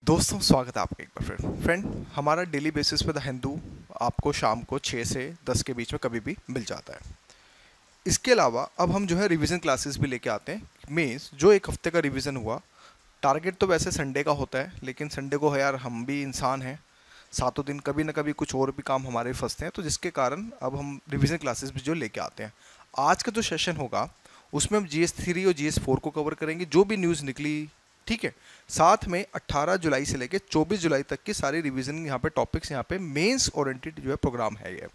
दोस्तों स्वागत है आपका एक बार फिर फ्रेंड। हमारा डेली बेसिस पे द हिंदू आपको शाम को 6 से 10 के बीच में कभी भी मिल जाता है। इसके अलावा अब हम जो है रिवीजन क्लासेस भी लेके आते हैं। मीन्स जो एक हफ्ते का रिवीजन हुआ, टारगेट तो वैसे संडे का होता है, लेकिन संडे को है यार, हम भी इंसान हैं, सातों दिन कभी ना कभी कुछ और भी काम हमारे फंसते हैं, तो जिसके कारण अब हम रिवीजन क्लासेस भी जो लेके आते हैं। आज का जो सेशन होगा उसमें हम GS3 और GS4 को कवर करेंगे, जो भी न्यूज़ निकली, ठीक है। साथ में 18 जुलाई से लेकर 24 जुलाई तक की सारी रिवीजन यहाँ पे टॉपिक्स, यहाँ पे मेंस ओरिएंटेड जो है प्रोग्राम है ये।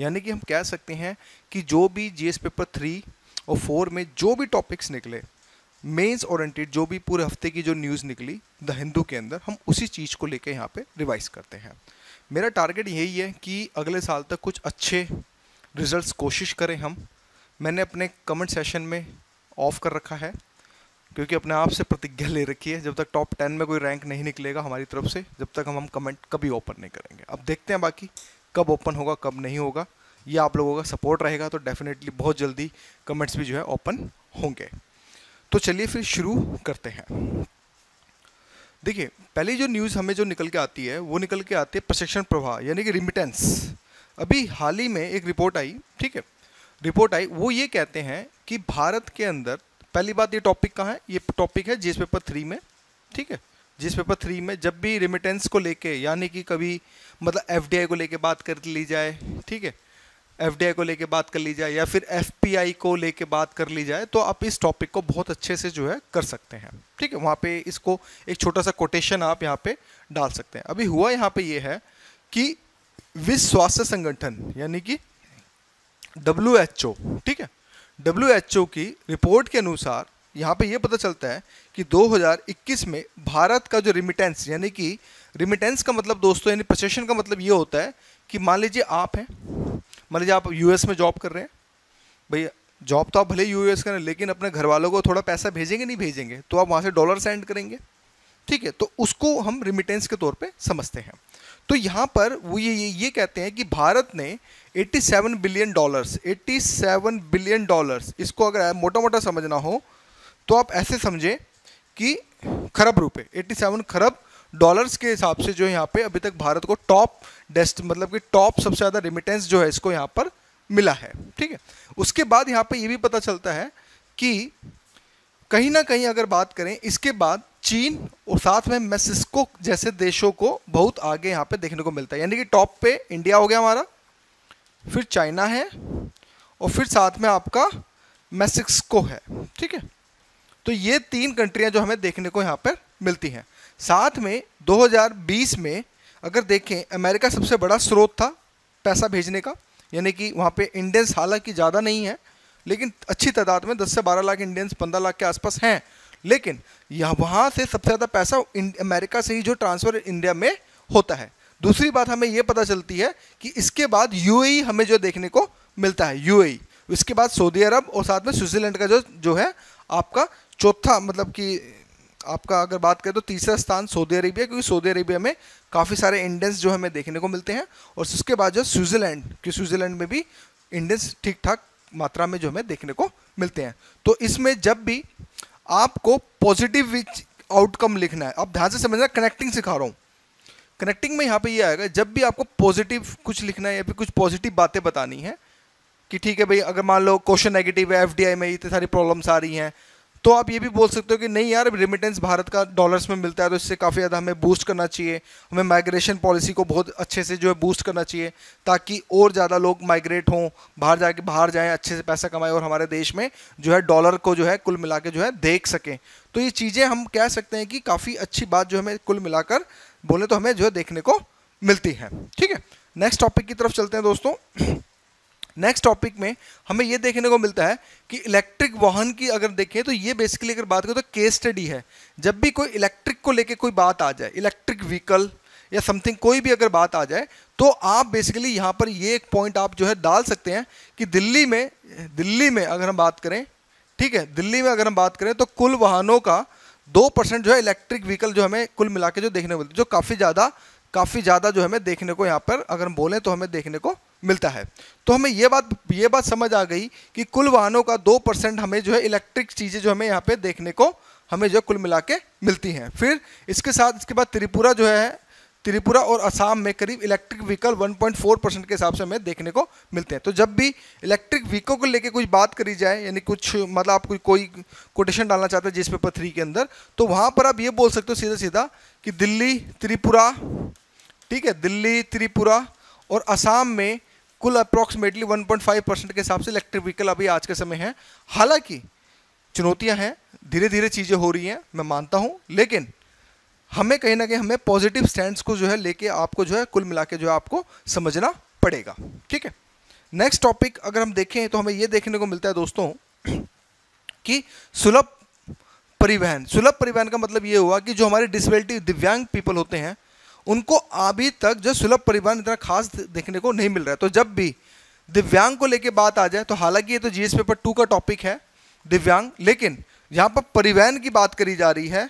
यानी कि हम कह सकते हैं कि जो भी GS पेपर 3 और 4 में जो भी टॉपिक्स निकले, मेंस ओरिएंटेड जो भी पूरे हफ्ते की जो न्यूज़ निकली द हिंदू के अंदर, हम उसी चीज़ को लेकर यहाँ पे रिवाइज करते हैं। मेरा टारगेट यही है कि अगले साल तक कुछ अच्छे रिजल्ट्स कोशिश करें हम। मैंने अपने कमेंट सेशन में ऑफ कर रखा है, क्योंकि अपने आप से प्रतिज्ञा ले रखी है, जब तक टॉप 10 में कोई रैंक नहीं निकलेगा हमारी तरफ से, जब तक हम कमेंट कभी ओपन नहीं करेंगे। अब देखते हैं बाकी कब ओपन होगा कब नहीं होगा। ये आप लोगों का सपोर्ट रहेगा तो डेफिनेटली बहुत जल्दी कमेंट्स भी जो है ओपन होंगे। तो चलिए फिर शुरू करते हैं। देखिए, पहली जो न्यूज़ हमें जो निकल के आती है वो निकल के आती है प्रशिक्षण प्रवाह, यानी कि रिमिटेंस। अभी हाल ही में एक रिपोर्ट आई, ठीक है, रिपोर्ट आई, वो ये कहते हैं कि भारत के अंदर, पहली बात ये टॉपिक कहाँ है, ये टॉपिक है जीएस पेपर 3 में, ठीक है। जीएस पेपर 3 में जब भी रिमिटेंस को लेके, यानी कि कभी मतलब एफडीआई को लेके बात कर ली जाए, ठीक है, एफडीआई को लेके बात कर ली जाए या फिर एफपीआई को लेके बात कर ली जाए, तो आप इस टॉपिक को बहुत अच्छे से जो है कर सकते हैं, ठीक है। वहाँ पे इसको एक छोटा सा कोटेशन आप यहाँ पे डाल सकते हैं। अभी हुआ यहाँ पे ये है कि विश्व स्वास्थ्य संगठन यानी कि WHO, ठीक है, WHO की रिपोर्ट के अनुसार यहाँ पे ये पता चलता है कि 2021 में भारत का जो रिमिटेंस, यानी कि रिमिटेंस का मतलब दोस्तों, यानी प्रशिक्षण का मतलब ये होता है कि मान लीजिए आप हैं, मान लीजिए आप यूएस में जॉब कर रहे हैं, भैया जॉब तो आप भले यूएस करें, लेकिन अपने घर वालों को थोड़ा पैसा भेजेंगे नहीं भेजेंगे, तो आप वहाँ से डॉलर सेंड करेंगे, ठीक है, तो उसको हम रिमिटेंस के तौर पे समझते हैं। तो यहाँ पर वो ये कहते हैं कि भारत ने 87 बिलियन डॉलर्स, 87 बिलियन डॉलर्स, इसको अगर मोटा मोटा समझना हो तो आप ऐसे समझें कि खरब रुपए, 87 खरब डॉलर्स के हिसाब से जो है यहाँ पे अभी तक भारत को टॉप मतलब कि टॉप सबसे ज़्यादा रिमिटेंस जो है इसको यहाँ पर मिला है, ठीक है। उसके बाद यहाँ पे ये भी पता चलता है कि कहीं ना कहीं अगर बात करें, इसके बाद चीन और साथ में मेक्सिको जैसे देशों को बहुत आगे यहाँ पे देखने को मिलता है। यानी कि टॉप पे इंडिया हो गया हमारा, फिर चाइना है और फिर साथ में आपका मेक्सिको है, ठीक है। तो ये 3 कंट्रियां जो हमें देखने को यहाँ पर मिलती हैं। साथ में 2020 में अगर देखें, अमेरिका सबसे बड़ा स्रोत था पैसा भेजने का, यानी कि वहाँ पे इंडियंस हालांकि ज़्यादा नहीं है, लेकिन अच्छी तादाद में 10 से 12 लाख इंडियंस, 15 लाख के आसपास हैं, लेकिन यहाँ वहाँ से सबसे ज़्यादा पैसा अमेरिका से ही जो ट्रांसफ़र इंडिया में होता है। दूसरी बात हमें ये पता चलती है कि इसके बाद यूएई हमें जो देखने को मिलता है, यूएई, इसके बाद सऊदी अरब और साथ में स्विट्ज़रलैंड का जो है आपका चौथा, मतलब कि आपका अगर बात करें तो तीसरा स्थान सऊदी अरेबिया, क्योंकि सऊदी अरेबिया में काफ़ी सारे इंडियंस जो हमें देखने को मिलते हैं, और उसके बाद जो स्विट्ज़रलैंड, कि स्विट्ज़रलैंड में भी इंडियंस ठीक ठाक मात्रा में जो हमें देखने को मिलते हैं। तो इसमें जब भी आपको पॉजिटिव आउटकम लिखना है, आप ध्यान से समझना, कनेक्टिंग सिखा रहा हूँ, कनेक्टिंग में यहाँ पे ये आएगा, जब भी आपको पॉजिटिव कुछ लिखना है या फिर कुछ पॉजिटिव बातें बतानी है कि ठीक है भाई, अगर मान लो क्वेश्चन नेगेटिव है, एफडीआई में इतनी सारी प्रॉब्लम्स आ रही हैं, तो आप ये भी बोल सकते हो कि नहीं यार, रिमिटेंस भारत का डॉलर्स में मिलता है, तो इससे काफ़ी ज़्यादा हमें बूस्ट करना चाहिए, हमें माइग्रेशन पॉलिसी को बहुत अच्छे से जो है बूस्ट करना चाहिए, ताकि और ज़्यादा लोग माइग्रेट हों, बाहर जाएं, अच्छे से पैसा कमाएं और हमारे देश में जो है डॉलर को जो है कुल मिला के जो है देख सकें। तो ये चीज़ें हम कह सकते हैं कि काफ़ी अच्छी बात जो हमें कुल मिलाकर बोले तो हमें जो है देखने को मिलती है, ठीक है। नेक्स्ट टॉपिक की तरफ चलते हैं दोस्तों। नेक्स्ट टॉपिक में हमें ये देखने को मिलता है कि इलेक्ट्रिक वाहन की अगर देखें तो ये बेसिकली अगर बात करें तो केस स्टडी है। जब भी कोई इलेक्ट्रिक को लेके कोई बात आ जाए, इलेक्ट्रिक व्हीकल या समथिंग कोई भी अगर बात आ जाए, तो आप बेसिकली यहाँ पर ये एक पॉइंट आप जो है डाल सकते हैं कि दिल्ली में अगर हम बात करें, ठीक है, दिल्ली में अगर हम बात करें तो कुल वाहनों का 2% जो है इलेक्ट्रिक व्हीकल जो हमें कुल मिला के जो देखने को मिलती है, जो काफ़ी ज़्यादा जो हमें देखने को यहाँ पर अगर हम बोलें तो हमें देखने को मिलता है। तो हमें ये बात समझ आ गई कि कुल वाहनों का 2% हमें जो है इलेक्ट्रिक चीज़ें जो हमें यहाँ पे देखने को हमें जो कुल मिला के मिलती हैं। फिर इसके साथ इसके बाद त्रिपुरा जो है, त्रिपुरा और असम में करीब इलेक्ट्रिक व्हीकल 1.4% के हिसाब से हमें देखने को मिलते हैं। तो जब भी इलेक्ट्रिक व्हीकल को लेके कुछ बात करी जाए, यानी कुछ मतलब आप कोई कोटेशन डालना चाहते हैं जीएस पेपर 3 के अंदर, तो वहाँ पर आप ये बोल सकते हो सीधा सीधा कि दिल्ली, त्रिपुरा, ठीक है, दिल्ली, त्रिपुरा और असम में कुल अप्रॉक्सीमेटली 1.5% के हिसाब से इलेक्ट्रिक व्हीकल अभी आज के समय है। हालांकि चुनौतियां हैं, धीरे धीरे चीज़ें हो रही हैं, मैं मानता हूं, लेकिन हमें कहीं ना कहीं हमें पॉजिटिव स्टैंड्स को जो है लेके आपको जो है कुल मिला के जो है आपको समझना पड़ेगा। ठीक है, नेक्स्ट टॉपिक अगर हम देखें तो हमें ये देखने को मिलता है दोस्तों कि सुलभ परिवहन। सुलभ परिवहन का मतलब ये हुआ कि जो हमारे डिसेबिलिटी दिव्यांग पीपल होते हैं उनको अभी तक जो सुलभ परिवहन इतना खास देखने को नहीं मिल रहा है। तो जब भी दिव्यांग को लेके बात आ जाए, तो हालांकि ये तो जीएस पेपर 2 का टॉपिक है दिव्यांग, लेकिन यहाँ पर परिवहन की बात करी जा रही है,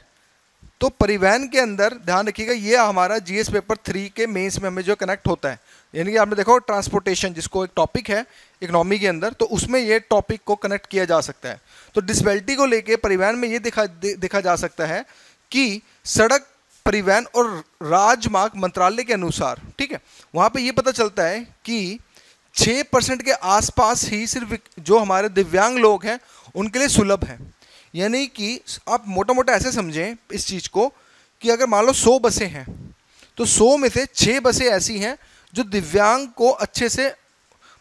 तो परिवहन के अंदर ध्यान रखिएगा ये हमारा जीएस पेपर 3 के मेंस में हमें जो कनेक्ट होता है, यानी कि आपने देखो ट्रांसपोर्टेशन जिसको एक टॉपिक है इकोनॉमी के अंदर, तो उसमें ये टॉपिक को कनेक्ट किया जा सकता है। तो डिसेबिलिटी को लेके परिवहन में ये देखा जा सकता है कि सड़क परिवहन और राजमार्ग मंत्रालय के अनुसार, ठीक है, वहाँ पे ये पता चलता है कि 6% के आसपास ही सिर्फ जो हमारे दिव्यांग लोग हैं उनके लिए सुलभ है। यानी कि आप मोटा मोटा ऐसे समझें इस चीज़ को कि अगर मान लो 100 बसें हैं तो 100 में से 6 बसें ऐसी हैं जो दिव्यांग को अच्छे से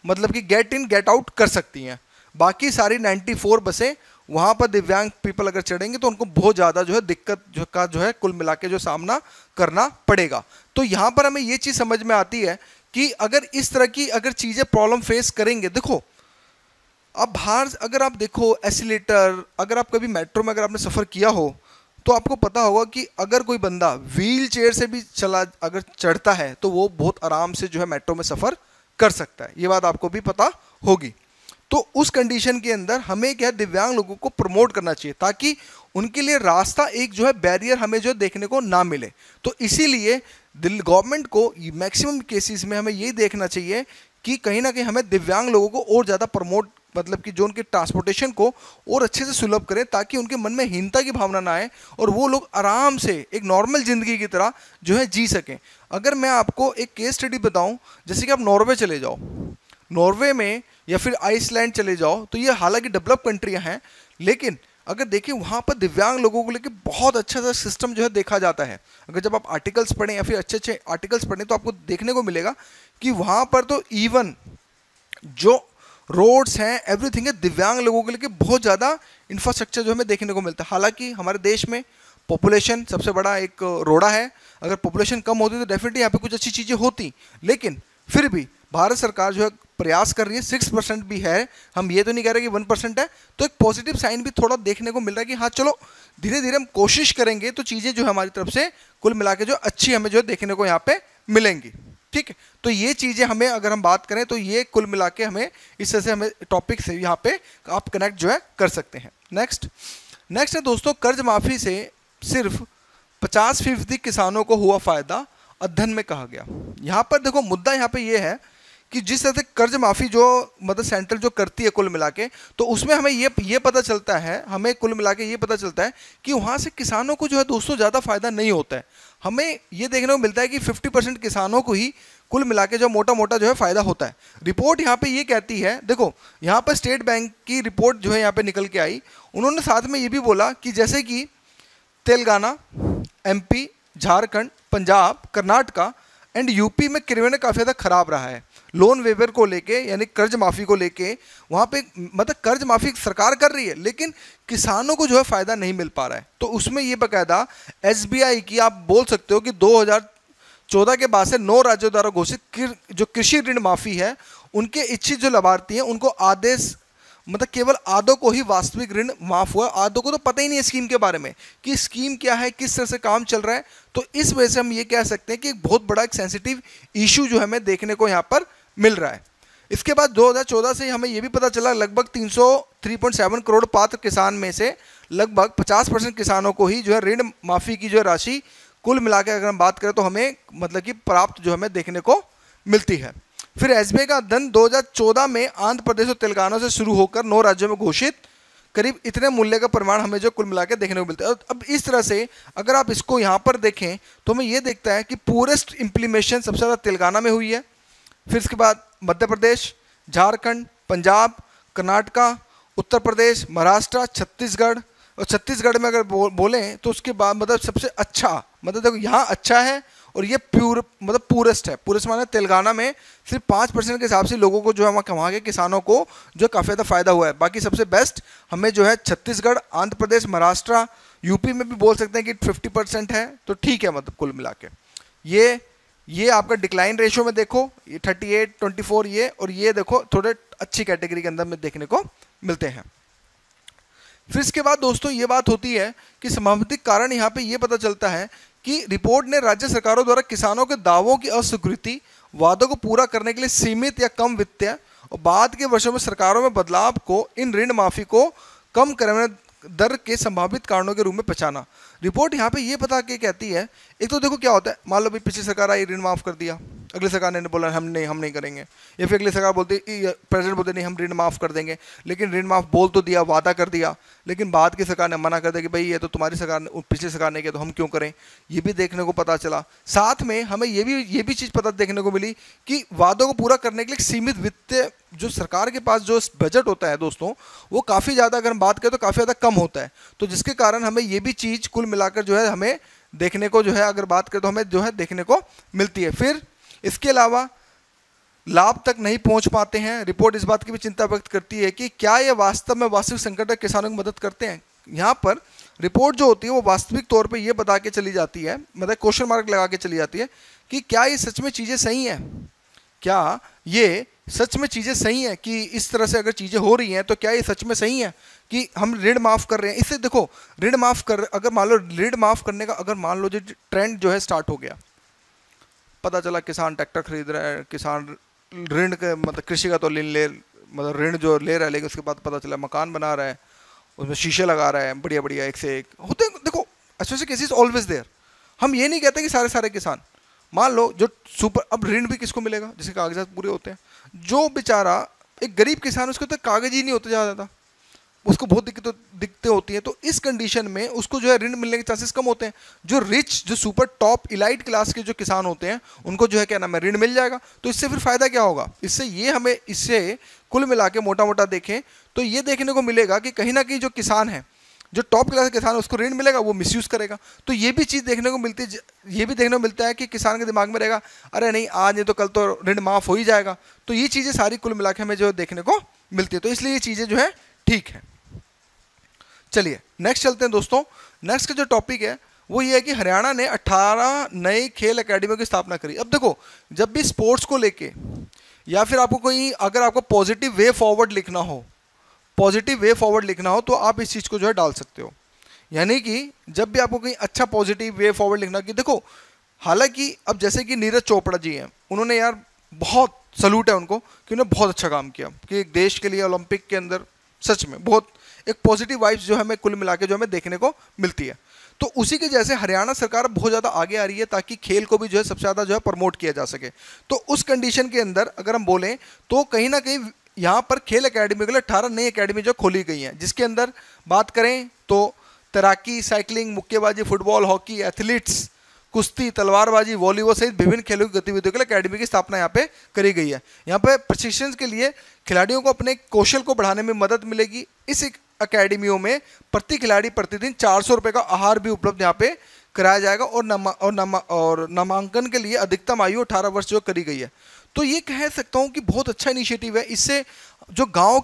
मतलब कि गेट इन गेट आउट कर सकती हैं। बाकी सारी 94 बसें वहाँ पर दिव्यांग पीपल अगर चढ़ेंगे तो उनको बहुत ज़्यादा जो है दिक्कत जो है कुल मिला के जो सामना करना पड़ेगा। तो यहाँ पर हमें ये चीज़ समझ में आती है कि अगर इस तरह की अगर चीज़ें प्रॉब्लम फेस करेंगे, देखो अब बाहर अगर आप देखो एस्केलेटर, अगर आप कभी मेट्रो में अगर आपने सफ़र किया हो तो आपको पता होगा कि अगर कोई बंदा व्हील चेयर से भी अगर चढ़ता है तो वो बहुत आराम से जो है मेट्रो में सफ़र कर सकता है, ये बात आपको भी पता होगी। तो उस कंडीशन के अंदर हमें क्या दिव्यांग लोगों को प्रमोट करना चाहिए ताकि उनके लिए रास्ता एक जो है बैरियर हमें जो देखने को ना मिले। तो इसीलिए गवर्नमेंट को मैक्सिमम केसेस में हमें ये देखना चाहिए कि कहीं ना कहीं हमें दिव्यांग लोगों को और ज़्यादा प्रमोट मतलब कि जो उनके ट्रांसपोर्टेशन को और अच्छे से सुलभ करें ताकि उनके मन में हीनता की भावना ना आए और वो लोग आराम से एक नॉर्मल ज़िंदगी की तरह जो है जी सकें। अगर मैं आपको एक केस स्टडी बताऊं, जैसे कि आप नॉर्वे चले जाओ, नॉर्वे में या फिर आइसलैंड चले जाओ, तो ये हालांकि डेवलप कंट्रियां हैं, लेकिन अगर देखिए वहाँ पर दिव्यांग लोगों को लेकर बहुत अच्छा सा सिस्टम जो है देखा जाता है। अगर जब आप आर्टिकल्स पढ़ें या फिर अच्छे अच्छे आर्टिकल्स पढ़ें तो आपको देखने को मिलेगा कि वहाँ पर तो इवन जो रोड्स हैं एवरीथिंग है दिव्यांग लोगों के लिए बहुत ज़्यादा इंफ्रास्ट्रक्चर जो हमें देखने को मिलता है। हालांकि हमारे देश में पॉपुलेशन सबसे बड़ा एक रोड़ा है, अगर पॉपुलेशन कम होती तो डेफिनेटली यहाँ पे कुछ अच्छी चीज़ें होती, लेकिन फिर भी भारत सरकार जो है प्रयास कर रही है। 6% भी है, हम ये तो नहीं कह रहे कि 1% है, तो एक पॉजिटिव साइन भी थोड़ा देखने को मिल रहा है कि हाँ चलो धीरे धीरे हम कोशिश करेंगे तो चीज़ें जो है हमारी तरफ से कुल मिला के जो अच्छी हमें जो देखने को यहाँ पे मिलेंगी। ठीक है, तो ये चीज़ें हमें अगर हम बात करें तो ये कुल मिला के हमें इस तरह से हमें टॉपिक से यहाँ पे आप कनेक्ट जो है कर सकते हैं। नेक्स्ट है दोस्तों, कर्ज माफ़ी से सिर्फ 50% किसानों को हुआ फ़ायदा, अध्ययन में कहा गया। यहाँ पर देखो मुद्दा यहाँ पे ये है कि जिस तरह से कर्ज माफ़ी जो मतलब सेंट्रल जो करती है कुल मिला के, तो उसमें हमें ये पता चलता है, हमें कुल मिला के ये पता चलता है कि वहाँ से किसानों को जो है दोस्तों ज़्यादा फ़ायदा नहीं होता है। हमें ये देखने को मिलता है कि 50% किसानों को ही कुल मिला के जो मोटा मोटा जो है फ़ायदा होता है। रिपोर्ट यहाँ पे ये कहती है, देखो यहाँ पर स्टेट बैंक की रिपोर्ट जो है यहाँ पे निकल के आई, उन्होंने साथ में ये भी बोला कि जैसे कि Telangana, MP, Jharkhand, Punjab, Karnataka and UP में क्रियान्वयन काफ़ी ज़्यादा खराब रहा है लोन वेवर को लेके, यानी कर्ज माफ़ी को लेके। वहाँ पे मतलब कर्ज माफ़ी सरकार कर रही है लेकिन किसानों को जो है फ़ायदा नहीं मिल पा रहा है। तो उसमें ये बाकायदा SBI की आप बोल सकते हो कि 2014 के बाद से 9 राज्यों द्वारा घोषित जो कृषि ऋण माफ़ी है, उनके इच्छित जो लाभार्थी हैं उनको आदेश मतलब केवल आधों को ही वास्तविक ऋण माफ़ हुआ, आधों को तो पता ही नहीं है स्कीम के बारे में कि स्कीम क्या है, किस तरह से काम चल रहा है। तो इस वजह से हम ये कह सकते हैं कि एक बहुत बड़ा एक सेंसिटिव इशू जो हमें देखने को यहाँ पर मिल रहा है। इसके बाद 2014 से हमें ये भी पता चला लगभग 303.7 करोड़ पात्र किसान में से लगभग 50% किसानों को ही जो है ऋण माफ़ी की जो राशि कुल मिला के अगर हम बात करें तो हमें मतलब कि प्राप्त जो हमें देखने को मिलती है। फिर SBI का अध्ययन 2014 में आंध्र प्रदेश और तेलंगाना से शुरू होकर 9 राज्यों में घोषित करीब इतने मूल्य का परिमाण हमें जो कुल मिला के देखने को मिलता है। अब इस तरह से अगर आप इसको यहाँ पर देखें तो हमें ये देखता है कि पूरेस्ट इम्प्लीमेशन सबसे ज़्यादा तेलंगाना में हुई है, फिर इसके बाद मध्य प्रदेश, झारखंड, पंजाब, कर्नाटका, उत्तर प्रदेश, महाराष्ट्र, छत्तीसगढ़। और छत्तीसगढ़ में अगर बोलें तो उसके बाद मतलब सबसे अच्छा, मतलब देखो यहाँ अच्छा है और ये प्योर मतलब पूरेस्ट है। पूरेस्ट माने तेलंगाना में सिर्फ 5% के हिसाब से लोगों को जो है वहाँ के किसानों को जो काफ़ी ज़्यादा फायदा हुआ है। बाकी सबसे बेस्ट हमें जो है छत्तीसगढ़, आंध्र प्रदेश, महाराष्ट्र, यूपी में भी बोल सकते हैं कि 50% है, तो ठीक है मतलब कुल मिला के। ये आपका डिक्लाइन रेशियो में देखो, ये 38, 24 ये, और ये देखो थोड़े अच्छी कैटेगरी के अंदर में देखने को मिलते हैं। फिर इसके बाद दोस्तों ये बात होती है कि संभावित कारण यहाँ पे ये पता चलता है कि रिपोर्ट ने राज्य सरकारों द्वारा किसानों के दावों की अस्वीकृति, वादों को पूरा करने के लिए सीमित या कम वित्तीय और बाद के वर्षों में सरकारों में बदलाव को इन ऋण माफी को कम करने दर के संभावित कारणों के रूप में पहचाना। रिपोर्ट यहाँ पे ये बता के कहती है, एक तो देखो क्या होता है, मान लो भाई पिछली सरकार आई ऋण माफ़ कर दिया, अगली सरकार ने बोला हम नहीं करेंगे, या फिर अगली सरकार बोलती, प्रेसिडेंट बोलते नहीं हम ऋण माफ़ कर देंगे, लेकिन ऋण माफ़ बोल तो दिया, वादा कर दिया, लेकिन बाद की सरकार ने मना कर दिया कि भाई ये तो तुम्हारी सरकार ने, पिछली सरकार ने किया तो हम क्यों करें। ये भी देखने को पता चला। साथ में हमें ये भी चीज़ पता देखने को मिली कि वादों को पूरा करने के लिए सीमित वित्तीय जो सरकार के पास जो बजट होता है दोस्तों, वो काफ़ी ज़्यादा, अगर हम बात करें तो काफ़ी ज़्यादा कम होता है। तो जिसके कारण हमें ये भी चीज़ कुल मिलाकर जो है हमें देखने को जो है, अगर बात करें तो हमें जो है देखने को मिलती है। फिर इसके अलावा लाभ तक नहीं पहुंच पाते हैं। रिपोर्ट इस बात की भी चिंता व्यक्त करती है कि क्या ये वास्तव में वास्तविक संकट में किसानों की मदद करते हैं। यहाँ पर रिपोर्ट जो होती है वो वास्तविक तौर पे ये बता के चली जाती है, मतलब क्वेश्चन मार्क लगा के चली जाती है कि क्या ये सच में चीज़ें सही हैं, क्या ये सच में चीज़ें सही हैं कि इस तरह से अगर चीज़ें हो रही हैं तो क्या ये सच में सही है कि हम ऋण माफ़ कर रहे हैं। इससे देखो ऋण माफ़ कर, अगर मान लो ऋण माफ़ करने का अगर मान लो जो ट्रेंड जो है स्टार्ट हो गया, पता चला किसान ट्रैक्टर खरीद रहा है, किसान ऋण के मतलब कृषि का तो मतलब ऋण जो ले रहा है, लेकिन उसके बाद पता चला मकान बना रहा है, उसमें शीशे लगा रहा है, बढ़िया बढ़िया एक से एक होते हैं। देखो ऐसे केसेस ऑलवेज देयर। हम ये नहीं कहते कि सारे किसान, मान लो जो सुपर, अब ऋण भी किसको मिलेगा जिसके कागजात पूरे होते हैं। जो बेचारा एक गरीब किसान, उसको तो कागज ही नहीं होते ज़्यादा, उसको बहुत दिक्कतें होती हैं। तो इस कंडीशन में उसको जो है ऋण मिलने के चांसेस कम होते हैं। जो रिच, जो सुपर टॉप इलाइट क्लास के जो किसान होते हैं उनको जो है क्या नाम है ऋण मिल जाएगा। तो इससे फिर फायदा क्या होगा, इससे ये हमें इससे कुल मिला के मोटा मोटा देखें तो ये देखने को मिलेगा कि कहीं ना कहीं जो किसान है, जो टॉप क्लास के किसान है, उसको ऋण मिलेगा, वो मिसयूज़ करेगा। तो ये भी चीज़ देखने को मिलती है, ये भी देखने को मिलता है कि किसान के दिमाग में रहेगा अरे नहीं आज नहीं तो कल तो ऋण माफ़ हो ही जाएगा। तो ये चीज़ें सारी कुल मिला के हमें जो देखने को मिलती है। तो इसलिए ये चीज़ें जो है ठीक है। चलिए नेक्स्ट चलते हैं दोस्तों। नेक्स्ट का जो टॉपिक है वो ये है कि हरियाणा ने 18 नई खेल अकेडमियों की स्थापना करी। अब देखो जब भी स्पोर्ट्स को लेके या फिर आपको कोई, अगर आपको पॉजिटिव वे फॉरवर्ड लिखना हो, पॉजिटिव वे फॉरवर्ड लिखना हो तो आप इस चीज़ को जो है डाल सकते हो। यानी कि जब भी आपको कहीं अच्छा पॉजिटिव वे फॉरवर्ड लिखना, कि देखो हालांकि अब जैसे कि नीरज चोपड़ा जी हैं, उन्होंने यार बहुत सलूट है उनको कि उन्होंने बहुत अच्छा काम किया कि एक देश के लिए ओलंपिक के अंदर सच में बहुत एक पॉजिटिव वाइब्स जो हमें कुल मिला के जो हमें देखने को मिलती है। तो उसी के जैसे हरियाणा सरकार बहुत ज़्यादा आगे आ रही है ताकि खेल को भी जो है सबसे ज़्यादा जो है प्रमोट किया जा सके। तो उस कंडीशन के अंदर अगर हम बोलें तो कहीं ना कहीं यहाँ पर खेल अकेडमी के लिए 18 नई अकेडमी जो खोली गई हैं, जिसके अंदर बात करें तो तैराकी, साइकिलिंग, मुक्केबाजी, फुटबॉल, हॉकी, एथलीट्स, कुश्ती, तलवारबाजी, वॉलीबॉल सहित विभिन्न खेलों की गतिविधियों के लिए अकेडमी की स्थापना यहाँ पे करी गई है। यहाँ पे प्रशिक्षण के लिए खिलाड़ियों को अपने कौशल को बढ़ाने में मदद मिलेगी। इस अकेडमियों में प्रति खिलाड़ी प्रतिदिन 400 रुपये का आहार भी उपलब्ध यहाँ पे कराया जाएगा और नामांकन के लिए अधिकतम आयु 18 वर्ष जो करी गई है। तो ये कह सकता हूँ कि बहुत अच्छा इनिशिएटिव है। इससे जो गांव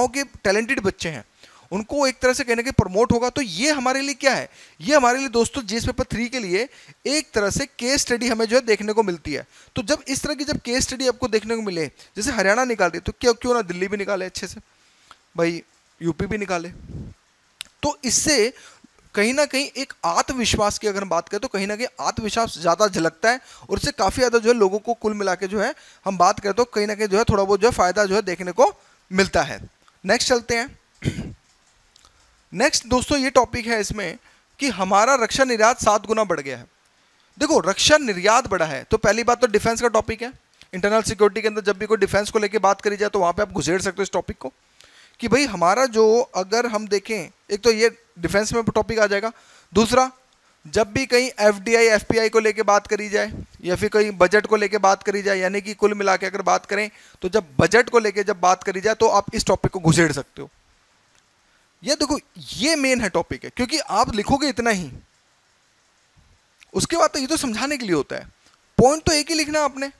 के टैलेंटेड बच्चे हैं उनको एक तरह से कहने के प्रमोट होगा। तो ये हमारे लिए क्या है, ये हमारे लिए दोस्तों जीएस पेपर 3 के लिए एक तरह से केस स्टडी हमें जो है देखने को मिलती है। तो जब इस तरह की जब केस स्टडी आपको देखने को मिले, जैसे हरियाणा निकालती है, तो क्यों ना दिल्ली भी निकाले अच्छे से, भाई यूपी भी निकाले। तो इससे कहीं ना कहीं एक आत्मविश्वास की अगर हम बात करें तो कहीं ना कहीं आत्मविश्वास ज़्यादा झलकता है और इससे काफ़ी ज़्यादा जो है लोगों को कुल मिला के जो है हम बात करें तो कहीं ना कहीं जो है थोड़ा बहुत जो है फ़ायदा जो है देखने को मिलता है। नेक्स्ट चलते हैं। नेक्स्ट दोस्तों ये टॉपिक है इसमें कि हमारा रक्षा निर्यात 7 गुना बढ़ गया है। देखो रक्षा निर्यात बढ़ा है तो पहली बात तो डिफेंस का टॉपिक है। इंटरनल सिक्योरिटी के अंदर जब भी कोई डिफेंस को लेकर बात करी जाए तो वहाँ पे आप घुसेड़ सकते हो इस टॉपिक को कि भाई हमारा जो, अगर हम देखें, एक तो ये डिफेंस में टॉपिक आ जाएगा, दूसरा जब भी कहीं एफडीआई एफपीआई को लेके बात करी जाए या फिर कहीं बजट को लेके बात करी जाए, यानी कि कुल मिला के अगर बात करें तो जब बजट को लेके जब बात करी जाए तो आप इस टॉपिक को घुसेड़ सकते हो। ये देखो ये मेन है टॉपिक है, क्योंकि आप लिखोगे इतना ही, उसके बाद तो ये तो समझाने के लिए होता है, पॉइंट तो एक ही लिखना आपने।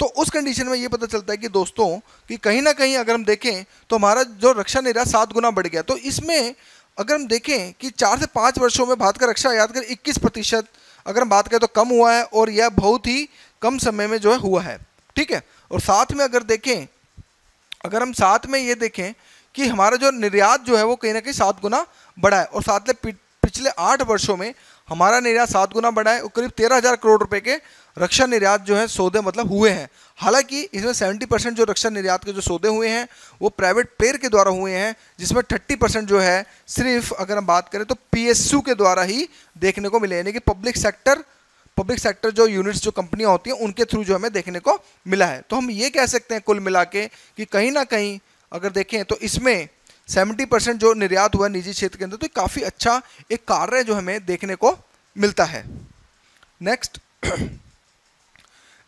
तो उस कंडीशन में ये पता चलता है कि दोस्तों कि कहीं ना कहीं अगर हम देखें तो हमारा जो रक्षा निर्यात 7 गुना बढ़ गया। तो इसमें अगर हम देखें कि 4 से 5 वर्षों में भारत का रक्षा आयात कर 21% अगर हम बात करें तो कम हुआ है, और यह बहुत ही कम समय में जो है हुआ है, ठीक है। और साथ में अगर देखें, अगर हम साथ में ये देखें कि हमारा जो निर्यात जो है वो कहीं ना कहीं 7 गुना बढ़ा है, और साथ में पिछले 8 वर्षों में हमारा निर्यात 7 गुना बढ़ा है, और करीब 13,000 करोड़ रुपए के रक्षा निर्यात जो है सौदे मतलब हुए हैं। हालांकि इसमें 70% जो रक्षा निर्यात के जो सौदे हुए हैं वो प्राइवेट प्लेयर के द्वारा हुए हैं, जिसमें 30% जो है सिर्फ अगर हम बात करें तो पीएसयू के द्वारा ही देखने को मिले, यानी कि पब्लिक सेक्टर जो यूनिट्स जो कंपनियां होती हैं उनके थ्रू जो हमें देखने को मिला है। तो हम ये कह सकते हैं कुल मिला के कि कहीं ना कहीं अगर देखें तो इसमें 70% जो निर्यात हुआ निजी क्षेत्र के अंदर, तो काफ़ी अच्छा एक कार्य जो हमें देखने को मिलता है।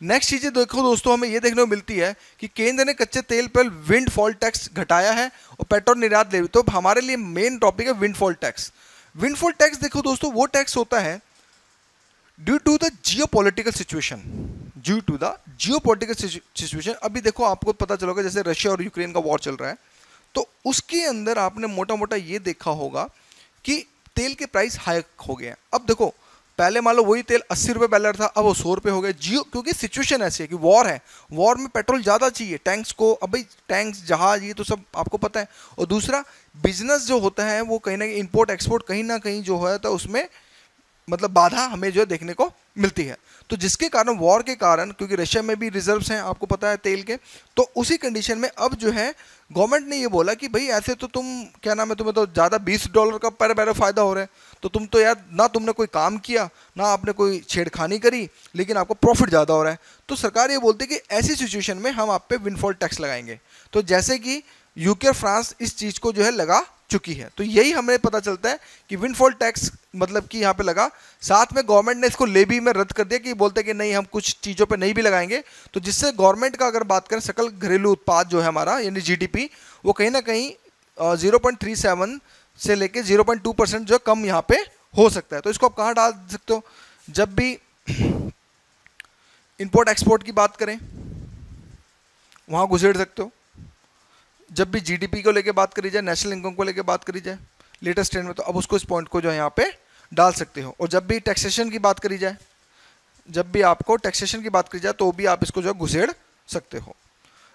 नेक्स्ट चीज़ें देखो दोस्तों, हमें ये देखने को मिलती है कि केंद्र ने कच्चे तेल पर विंडफॉल टैक्स घटाया है और पेट्रोल निर्यात ले, तो हमारे लिए मेन टॉपिक है विंडफॉल टैक्स। विंडफॉल टैक्स देखो दोस्तों वो टैक्स होता है due to the geopolitical situation. अभी देखो आपको पता चलोगा जैसे रशिया और यूक्रेन का वॉर चल रहा है, तो उसके अंदर आपने मोटा मोटा ये देखा होगा कि तेल के प्राइस हाइक हो गए हैं। अब देखो पहले मान लो वही तेल 80 रुपये बैरल था, अब वो 100 रुपये हो गए। क्योंकि सिचुएशन ऐसी है कि वॉर है, वॉर में पेट्रोल ज़्यादा चाहिए टैंक्स को। अब भाई टैंक्स जहाज ये तो सब आपको पता है। और दूसरा बिजनेस जो होता है वो कहीं ना कहीं इंपोर्ट एक्सपोर्ट कहीं ना कहीं जो है तो उसमें मतलब बाधा हमें जो देखने को मिलती है। तो जिसके कारण वॉर के कारण, क्योंकि रशिया में भी रिजर्व्स हैं आपको पता है तेल के, तो उसी कंडीशन में अब जो है गवर्नमेंट ने ये बोला कि भाई ऐसे तो तुम क्या नाम है, तुम्हें तो ज़्यादा $20 का पर बैरल फ़ायदा हो रहा है, तो तुम तो यार ना तुमने कोई काम किया ना आपने कोई छेड़खानी करी, लेकिन आपको प्रॉफिट ज़्यादा हो रहा है। तो सरकार ये बोलती है कि ऐसी सिचुएशन में हम आप पे विंडफॉल टैक्स लगाएंगे। तो जैसे कि यूके और फ्रांस इस चीज़ को जो है लगा चुकी है, तो यही हमें पता चलता है कि विंडफॉल टैक्स मतलब कि यहाँ पे लगा। साथ में गवर्नमेंट ने इसको लेवी में रद्द कर दिया कि बोलते हैं कि नहीं हम कुछ चीज़ों पे नहीं भी लगाएंगे। तो जिससे गवर्नमेंट का अगर बात करें सकल घरेलू उत्पाद जो है हमारा यानी जीडीपी, वो कहीं ना कहीं 0.37 से लेके 0.2% जो कम यहाँ पे हो सकता है। तो इसको आप कहाँ डाल सकते हो, जब भी इंपोर्ट एक्सपोर्ट की बात करें वहाँ घुसेड़ सकते हो, जब भी जीडीपी को लेके बात करी जाए, नेशनल इनकम को लेके बात करी जाए लेटेस्ट ट्रेंड में, तो अब उसको इस पॉइंट को जो है यहाँ पे डाल सकते हो। और जब भी टैक्सेशन की बात करी जाए, जब भी आपको टैक्सेशन की बात करी जाए तो भी आप इसको जो है घुसेड़ सकते हो।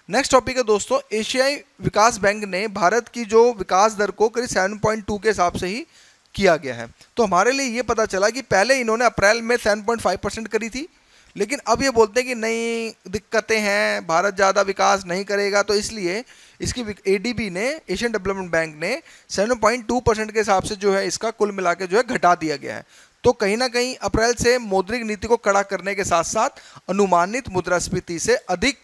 नेक्स्ट टॉपिक है दोस्तों, एशियाई विकास बैंक ने भारत की जो विकास दर को करीब 7.2 के हिसाब से ही किया गया है। तो हमारे लिए ये पता चला कि पहले इन्होंने अप्रैल में 7.5% करी थी, लेकिन अब ये बोलते हैं कि नई दिक्कतें हैं, भारत ज़्यादा विकास नहीं करेगा, तो इसलिए इसकी एडीबी ने, एशियन डेवलपमेंट बैंक ने 7.2% के हिसाब से जो है इसका कुल मिला के जो है घटा दिया गया है। तो कहीं ना कहीं अप्रैल से मौद्रिक नीति को कड़ा करने के साथ साथ अनुमानित मुद्रास्फीति से अधिक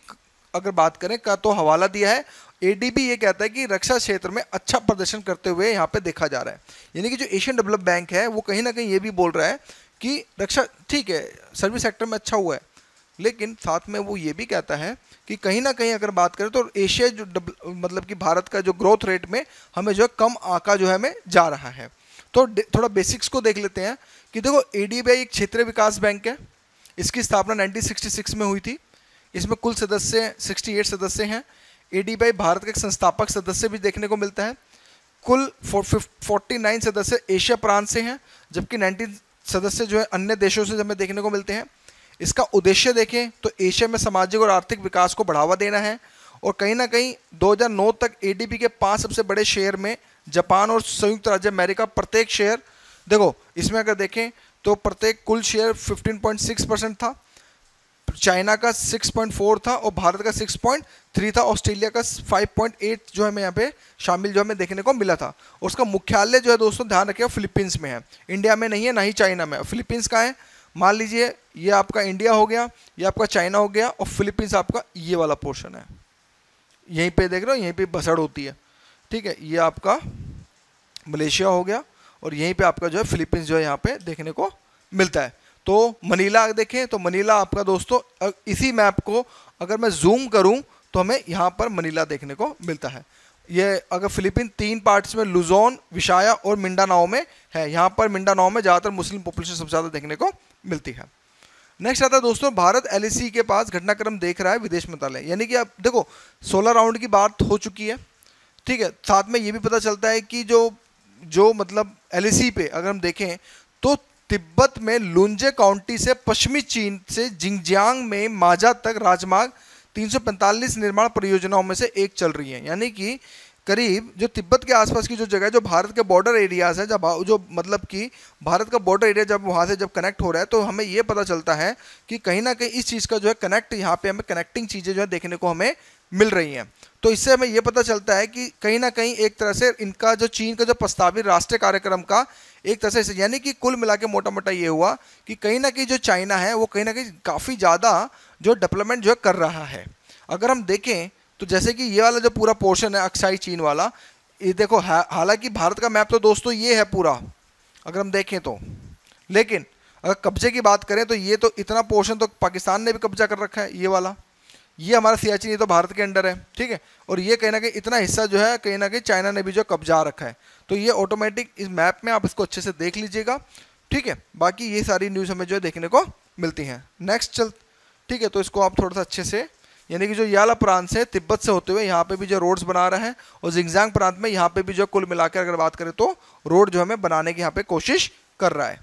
अगर बात करें का तो हवाला दिया है। एडीबी ये कहता है कि रक्षा क्षेत्र में अच्छा प्रदर्शन करते हुए यहाँ पे देखा जा रहा है, यानी कि जो एशियन डेवलप बैंक है वो कहीं ना कहीं ये भी बोल रहा है कि रक्षा ठीक है सर्विस सेक्टर में अच्छा हुआ है, लेकिन साथ में वो ये भी कहता है कि कहीं ना कहीं अगर बात करें तो एशिया जो मतलब कि भारत का जो ग्रोथ रेट में हमें जो है कम आंका जो है हमें जा रहा है। तो थोड़ा बेसिक्स को देख लेते हैं कि देखो एडीबी एक क्षेत्रीय विकास बैंक है, इसकी स्थापना 1966 में हुई थी। इसमें कुल सदस्य 68 सदस्य हैं। एडीबी भारत के एक संस्थापक सदस्य भी देखने को मिलता है। कुल 49 सदस्य एशिया प्रांत से हैं, जबकि 19 सदस्य जो है अन्य देशों से हमें देखने को मिलते हैं। इसका उद्देश्य देखें तो एशिया में सामाजिक और आर्थिक विकास को बढ़ावा देना है, और कहीं ना कहीं 2009 तक एडीबी के 5 सबसे बड़े शेयर में जापान और संयुक्त राज्य अमेरिका प्रत्येक शेयर, देखो इसमें अगर देखें तो प्रत्येक कुल शेयर 15.6% था, चाइना का 6.4 था और भारत का 6.3 था, ऑस्ट्रेलिया का 5.8 जो हमें यहाँ पे शामिल जो हमें देखने को मिला था। और उसका मुख्यालय जो है दोस्तों ध्यान रखिए फिलीपींस में है, इंडिया में नहीं है ना ही चाइना में। फिलीपींस कहाँ है, मान लीजिए ये आपका इंडिया हो गया, ये आपका चाइना हो गया, और फिलीपींस आपका ये वाला पोर्शन है, यहीं पे देख रहे हो, यहीं पे बसड़ होती है, ठीक है, ये आपका मलेशिया हो गया और यहीं पे आपका जो है फिलीपींस जो है यहाँ पे देखने को मिलता है। तो मनीला देखें तो मनीला आपका दोस्तों इसी मैप को अगर मैं जूम करूं तो हमें यहाँ पर मनीला देखने को मिलता है। ये अगर फिलीपीन 3 पार्ट्स में लुजोन, विशाया और मिंडानाओ में है। यहाँ पर मिंडानाओ में ज़्यादातर मुस्लिम पॉपुलेशन सबसे ज़्यादा देखने को मिलती है। नेक्स्ट आता है दोस्तों, भारत एलएसी के पास घटनाक्रम देख रहा है विदेश मंत्रालय। यानी कि आप देखो 16 राउंड की बात हो चुकी है, ठीक है। साथ में ये भी पता चलता है कि जो मतलब एलएसी पे अगर हम देखें तो तिब्बत में लुंजे काउंटी से पश्चिमी चीन से जिंगजियांग में माजा तक राजमार्ग 345 निर्माण परियोजनाओं में से एक चल रही है। यानी कि करीब जो तिब्बत के आसपास की जो जगह है, जो भारत के बॉर्डर एरियाज है, जब जो मतलब कि भारत का बॉर्डर एरिया जब वहाँ से जब कनेक्ट हो रहा है तो हमें ये पता चलता है कि कहीं ना कहीं इस चीज़ का जो है कनेक्ट यहाँ पे हमें कनेक्टिंग चीज़ें जो है देखने को हमें मिल रही हैं। तो इससे हमें ये पता चलता है कि कहीं ना कहीं एक तरह से इनका जो चीन का जो प्रस्तावित राष्ट्रीय कार्यक्रम का एक तरह से, यानी कि कुल मिला के मोटा मोटा ये हुआ कि कहीं ना कहीं जो चाइना है वो कहीं ना कहीं काफ़ी ज़्यादा जो डेवलपमेंट जो है कर रहा है। अगर हम देखें तो जैसे कि ये वाला जो पूरा पोर्शन है अक्साई चीन वाला, ये देखो हालांकि भारत का मैप तो दोस्तों ये है पूरा अगर हम देखें तो, लेकिन अगर कब्जे की बात करें तो ये तो इतना पोर्शन तो पाकिस्तान ने भी कब्जा कर रखा है। ये वाला ये हमारा सियाचिन, ये तो भारत के अंडर है, ठीक है। और ये कहीं ना कहीं इतना हिस्सा जो है कहीं ना कहीं चाइना ने भी जो कब्जा रखा है। तो ये ऑटोमेटिक इस मैप में आप इसको अच्छे से देख लीजिएगा, ठीक है। बाकी ये सारी न्यूज़ हमें जो है देखने को मिलती हैं। नेक्स्ट चल, ठीक है। तो इसको आप थोड़ा सा अच्छे से, यानी कि जो याला प्रांत से तिब्बत से होते हुए यहाँ पे भी जो रोड्स बना रहा है और जिंगजियांग प्रांत में यहाँ पे भी जो कुल मिलाकर अगर बात करें तो रोड जो हमें बनाने की यहाँ पे कोशिश कर रहा है।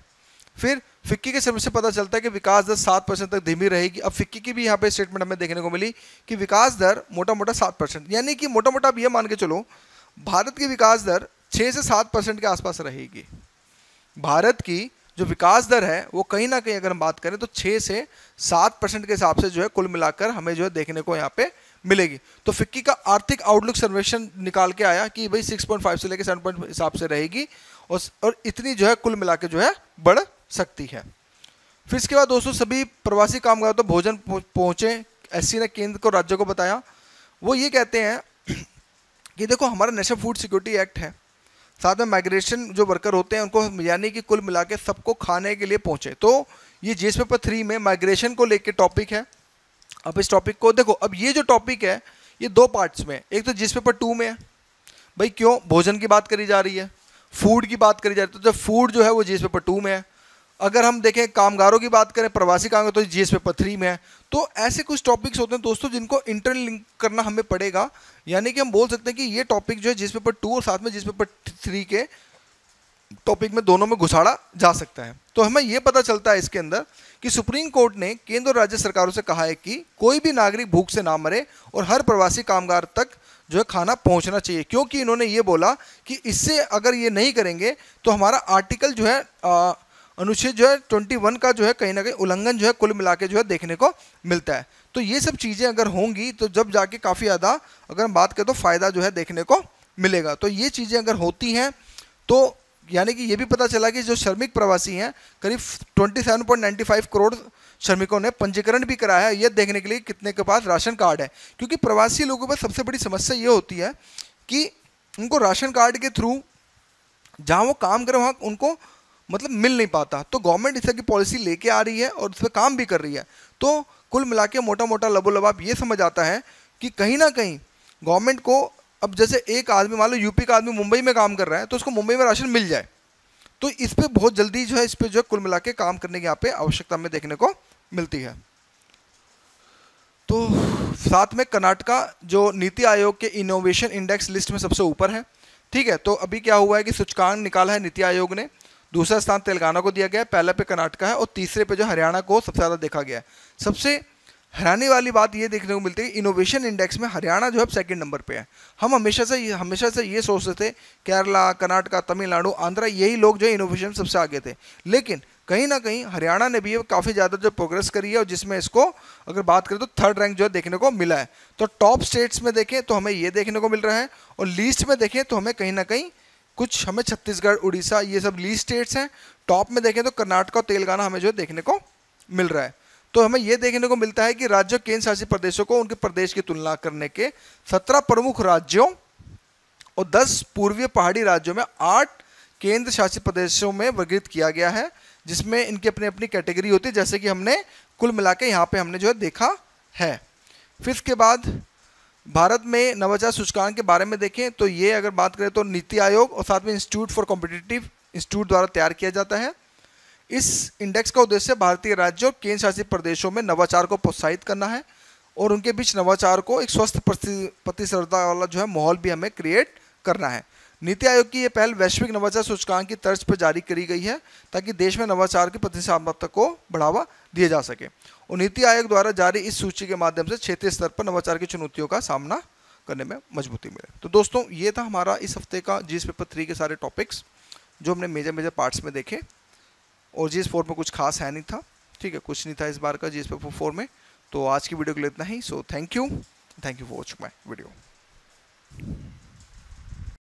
फिर फिक्की के सर्वे से पता चलता है कि विकास दर 7% तक धीमी रहेगी। अब फिक्की की भी यहाँ पे स्टेटमेंट हमें देखने को मिली कि विकास दर मोटा मोटा 7%, यानी कि मोटा मोटा अब ये मान के चलो भारत की विकास दर 6 से 7% के आसपास रहेगी। भारत की जो विकास दर है वो कहीं ना कहीं अगर हम बात करें तो 6 से 7% के हिसाब से जो है कुल मिलाकर हमें जो है देखने को यहाँ पे मिलेगी। तो फिक्की का आर्थिक आउटलुक सर्वेक्षण निकाल के आया कि भाई 6.5 से लेकर 7 पॉइंट हिसाब से रहेगी और इतनी जो है कुल मिला के जो है बढ़ सकती है। फिर इसके बाद दोस्तों सभी प्रवासी कामगार तो भोजन पहुँचे, एससी ने केंद्र को राज्यों को बताया। वो ये कहते हैं कि देखो हमारा नेशनल फूड सिक्योरिटी एक्ट है, साथ में माइग्रेशन जो वर्कर होते हैं उनको यानी कि कुल मिला के सबको खाने के लिए पहुँचे। तो ये जीएस पेपर 3 में माइग्रेशन को लेकर टॉपिक है। अब इस टॉपिक को देखो, अब ये जो टॉपिक है ये 2 पार्ट्स में, एक तो जीएस पेपर 2 में है, भाई क्यों भोजन की बात करी जा रही है, फूड की बात करी जा रही है, तो जब फूड जो है वो जीएस पेपर 2 में है। अगर हम देखें कामगारों की बात करें, प्रवासी कामगार, तो जीएस पेपर 3 में है। तो ऐसे कुछ टॉपिक्स होते हैं दोस्तों जिनको इंटरलिंक करना हमें पड़ेगा, यानी कि हम बोल सकते हैं कि ये टॉपिक जो है जीएस पेपर 2 और साथ में जीएस पेपर 3 के टॉपिक में दोनों में घुसाड़ा जा सकता है। तो हमें यह पता चलता है इसके अंदर कि सुप्रीम कोर्ट ने केंद्र और राज्य सरकारों से कहा है कि कोई भी नागरिक भूख से ना मरे और हर प्रवासी कामगार तक जो है खाना पहुंचना चाहिए, क्योंकि इन्होंने ये बोला कि इससे अगर ये नहीं करेंगे तो हमारा आर्टिकल जो है अनुच्छेद जो है 21 का जो है कहीं ना कहीं उल्लंघन जो है कुल मिला के जो है देखने को मिलता है। तो ये सब चीज़ें अगर होंगी तो जब जाके काफ़ी ज़्यादा अगर हम बात करें तो फ़ायदा जो है देखने को मिलेगा। तो ये चीज़ें अगर होती हैं तो यानी कि ये भी पता चला कि जो श्रमिक प्रवासी हैं करीब 27.95 करोड़ श्रमिकों ने पंजीकरण भी कराया है, ये देखने के लिए कितने के पास राशन कार्ड है। क्योंकि प्रवासी लोगों पर सबसे बड़ी समस्या ये होती है कि उनको राशन कार्ड के थ्रू जहाँ वो काम करें वहाँ उनको मतलब मिल नहीं पाता। तो गवर्नमेंट इस तरह की पॉलिसी लेके आ रही है और उस पर काम भी कर रही है। तो कुल मिला के मोटा मोटा लबोलबाब ये समझ आता है कि कहीं ना कहीं गवर्नमेंट को अब जैसे एक आदमी मान लो यूपी का आदमी मुंबई में काम कर रहा है तो उसको मुंबई में राशन मिल जाए, तो इस पर बहुत जल्दी जो है इस पर जो है कुल मिला के काम करने की यहाँ पे आवश्यकता हमें देखने को मिलती है। तो साथ में कर्नाटका जो नीति आयोग के इनोवेशन इंडेक्स लिस्ट में सबसे ऊपर है, ठीक है। तो अभी क्या हुआ है कि सूचकांक निकाला है नीति आयोग ने, दूसरा स्थान तेलंगाना को दिया गया है, पहले पे कर्नाटका है और तीसरे पे जो हरियाणा को सबसे ज़्यादा देखा गया है। सबसे हैरानी वाली बात ये देखने को मिलती है इनोवेशन इंडेक्स में हरियाणा जो है सेकंड नंबर पे है। हम हमेशा से ये सोचते थे केरला, कर्नाटका, तमिलनाडु, आंध्रा यही लोग जो है इनोवेशन सबसे आगे थे, लेकिन कहीं ना कहीं हरियाणा ने भी काफ़ी ज़्यादा जो प्रोग्रेस करी है और जिसमें इसको अगर बात करें तो 3rd रैंक जो है देखने को मिला है। तो टॉप स्टेट्स में देखें तो हमें ये देखने को मिल रहा है और लीस्ट में देखें तो हमें कहीं ना कहीं कुछ हमें छत्तीसगढ़, उड़ीसा ये सब लीस्ट स्टेट्स हैं। टॉप में देखें तो कर्नाटक और तेलंगाना हमें जो है देखने को मिल रहा है। तो हमें यह देखने को मिलता है कि राज्यों केंद्र शासित प्रदेशों को उनके प्रदेश की तुलना करने के 17 प्रमुख राज्यों और 10 पूर्वीय पहाड़ी राज्यों में 8 केंद्र शासित प्रदेशों में वर्गीकृत किया गया है, जिसमें इनकी अपनी अपनी कैटेगरी होती है, जैसे कि हमने कुल मिला के यहाँ पे हमने जो है देखा है। फिर इसके बाद भारत में नवाचार सूचकांक के बारे में देखें तो ये अगर बात करें तो नीति आयोग और साथ में इंस्टीट्यूट फॉर कॉम्पिटिटिव इंस्टीट्यूट द्वारा तैयार किया जाता है। इस इंडेक्स का उद्देश्य भारतीय राज्यों और केंद्र शासित प्रदेशों में नवाचार को प्रोत्साहित करना है और उनके बीच नवाचार को एक स्वस्थ प्रतिस्पर्धा वाला जो है माहौल भी हमें क्रिएट करना है। नीति आयोग की ये पहल वैश्विक नवाचार सूचकांक की तर्ज पर जारी करी गई है ताकि देश में नवाचार की प्रतिस्पर्धा को बढ़ावा दिया जा सके। और नीति आयोग द्वारा जारी इस सूची के माध्यम से क्षेत्रीय स्तर पर नवाचार की चुनौतियों का सामना करने में मजबूती मिले। तो दोस्तों ये था हमारा इस हफ्ते का जीएस पेपर 3 के सारे टॉपिक्स जो हमने मेजर पार्ट्स में देखे। और जीएस 4 में कुछ खास है नहीं था, ठीक है, कुछ नहीं था इस बार का जीएस पेपर 4 में। तो आज की वीडियो के लिए इतना ही। So thank you for watching my video.